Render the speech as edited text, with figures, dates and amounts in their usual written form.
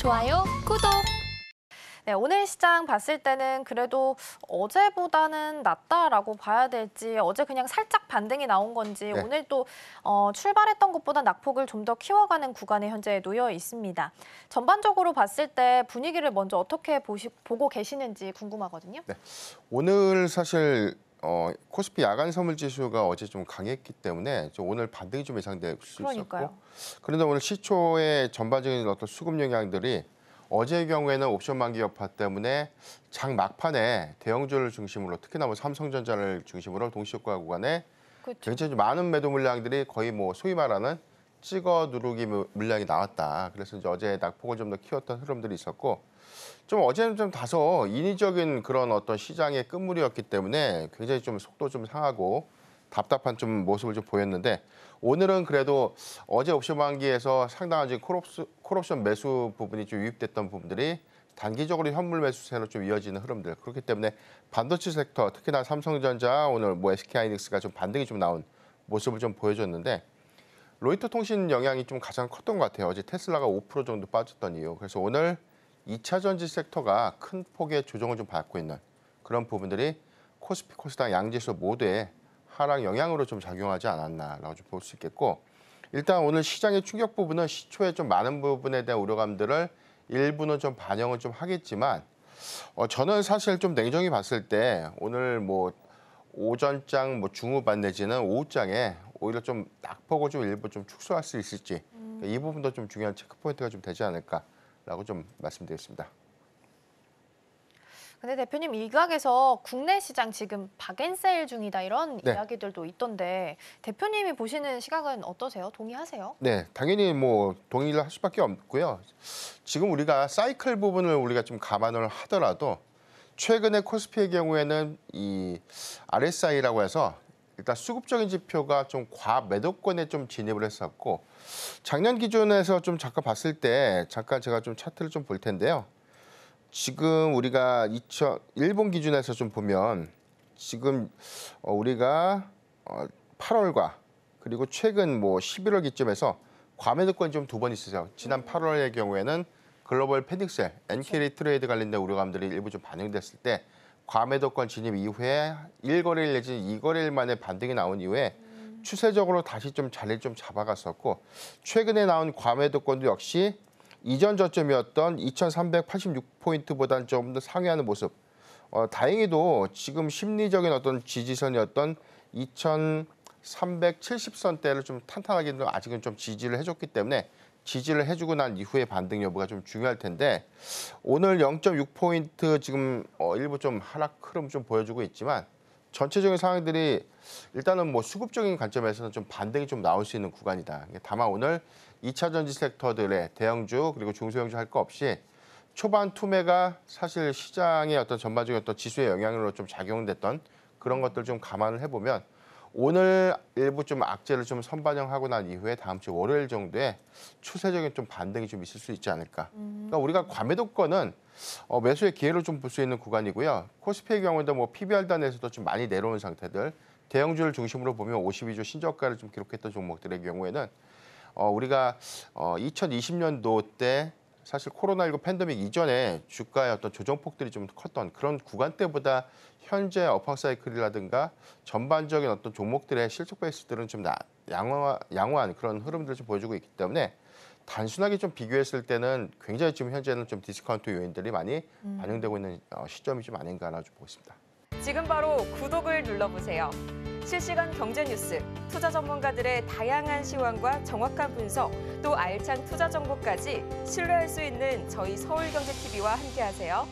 좋아요, 구독! 네, 오늘 시장 봤을 때는 그래도 어제보다는 낫다라고 봐야 될지, 어제 그냥 살짝 반등이 나온 건지, 네. 오늘 또 출발했던 것보다 낙폭을 좀 더 키워가는 구간에 현재 놓여 있습니다. 전반적으로 봤을 때 분위기를 먼저 어떻게 보고 계시는지 궁금하거든요. 네. 오늘 사실 코스피 야간 선물 지수가 어제 좀 강했기 때문에 오늘 반등이 좀 예상될 수 그러니까요. 있었고, 그런데 오늘 시초의 전반적인 어떤 수급 영향들이 어제의 경우에는 옵션 만기 여파 때문에 장 막판에 대형주를 중심으로, 특히나 뭐 삼성전자를 중심으로 동시효과 구간에 그렇죠. 굉장히 많은 매도 물량들이 거의 뭐 소위 말하는 찍어 누르기 물량이 나왔다. 그래서 이제 어제 낙폭을 좀 더 키웠던 흐름들이 있었고, 좀 어제는 좀 다소 인위적인 그런 어떤 시장의 끝물이었기 때문에 굉장히 좀 속도 좀 상하고 답답한 좀 모습을 좀 보였는데, 오늘은 그래도 어제 옵션 만기에서 상당한 지금 콜옵션 매수 부분이 좀 유입됐던 부분들이 단기적으로 현물 매수세로 좀 이어지는 흐름들, 그렇기 때문에 반도체 섹터, 특히나 삼성전자, 오늘 뭐 SK하이닉스가 좀 반등이 좀 나온 모습을 좀 보여줬는데, 로이터 통신 영향이 좀 가장 컸던 것 같아요. 어제 테슬라가 5% 정도 빠졌던 이유. 그래서 오늘 2차 전지 섹터가 큰 폭의 조정을 좀 받고 있는 그런 부분들이 코스피, 코스닥 양지수 모두에 하락 영향으로 좀 작용하지 않았나라고 좀 볼 수 있겠고, 일단 오늘 시장의 충격 부분은 시초에 좀 많은 부분에 대한 우려감들을 일부는 좀 반영을 좀 하겠지만, 저는 사실 좀 냉정히 봤을 때 오늘 뭐 오전장 뭐 중후반 내지는 오후장에 오히려 좀 낙폭을 좀 일부 좀 축소할 수 있을지, 이 부분도 좀 중요한 체크 포인트가 좀 되지 않을까라고 좀 말씀드리겠습니다. 근데 대표님, 일각에서 국내 시장 지금 박앤세일 중이다 이런 네. 이야기들도 있던데, 대표님이 보시는 시각은 어떠세요? 동의하세요? 네, 당연히 뭐 동의를 할 수밖에 없고요. 지금 우리가 사이클 부분을 우리가 좀 감안을 하더라도 최근에 코스피의 경우에는 이 RSI라고 해서 일단 수급적인 지표가 좀 과매도권에 좀 진입을 했었고, 작년 기준에서 좀 잠깐 봤을 때, 잠깐 제가 좀 차트를 좀 볼 텐데요. 지금 우리가 2001번 기준에서 좀 보면 지금 우리가 8월과 그리고 최근 뭐 11월 기점에서 과매도권이 좀 두 번 있으세요. 지난 8월의 경우에는 글로벌 패닉셀, NK 트레이드 관련된 우려감들이 일부 좀 반영됐을 때 과매도권 진입 이후에 1거래일 내지 2거래일 만에 반등이 나온 이후에 추세적으로 다시 좀 자리를 좀 잡아갔었고, 최근에 나온 과매도권도 역시 이전 저점이었던 2,386포인트보다는 좀 더 상회하는 모습. 다행히도 지금 심리적인 어떤 지지선이었던 2,370선대를 좀 탄탄하게 아직은 좀 지지를 해줬기 때문에, 지지를 해주고 난 이후의 반등 여부가 좀 중요할 텐데, 오늘 0.6포인트 지금 일부 좀 하락 흐름 좀 보여주고 있지만, 전체적인 상황들이 일단은 뭐 수급적인 관점에서는 좀 반등이 좀 나올 수 있는 구간이다. 다만 오늘 2차 전지 섹터들의 대형주 그리고 중소형주 할 거 없이 초반 투매가 사실 시장의 어떤 전반적인 어떤 지수의 영향으로 좀 작용됐던 그런 것들 좀 감안을 해보면, 오늘 일부 좀 악재를 좀 선반영하고 난 이후에 다음 주 월요일 정도에 추세적인 좀 반등이 좀 있을 수 있지 않을까. 그러니까 우리가 과매도권은 매수의 기회로 좀 볼 수 있는 구간이고요. 코스피의 경우에도 뭐 PBR 단에서도 좀 많이 내려온 상태들, 대형주를 중심으로 보면 52주 신저가를 좀 기록했던 종목들의 경우에는 우리가 2020년도 때 사실 코로나19 팬데믹 이전에 주가의 어떤 조정폭들이 좀 컸던 그런 구간대보다 현재 업황 사이클이라든가 전반적인 어떤 종목들의 실적 베이스들은 좀 양호한 그런 흐름들을 좀 보여주고 있기 때문에, 단순하게 좀 비교했을 때는 굉장히 지금 현재는 좀 디스카운트 요인들이 많이 반영되고 있는 시점이 좀 아닌가나 좀 보고 있습니다. 지금 바로 구독을 눌러보세요. 실시간 경제 뉴스, 투자 전문가들의 다양한 시황과 정확한 분석, 또 알찬 투자 정보까지 신뢰할 수 있는 저희 서울경제TV와 함께하세요.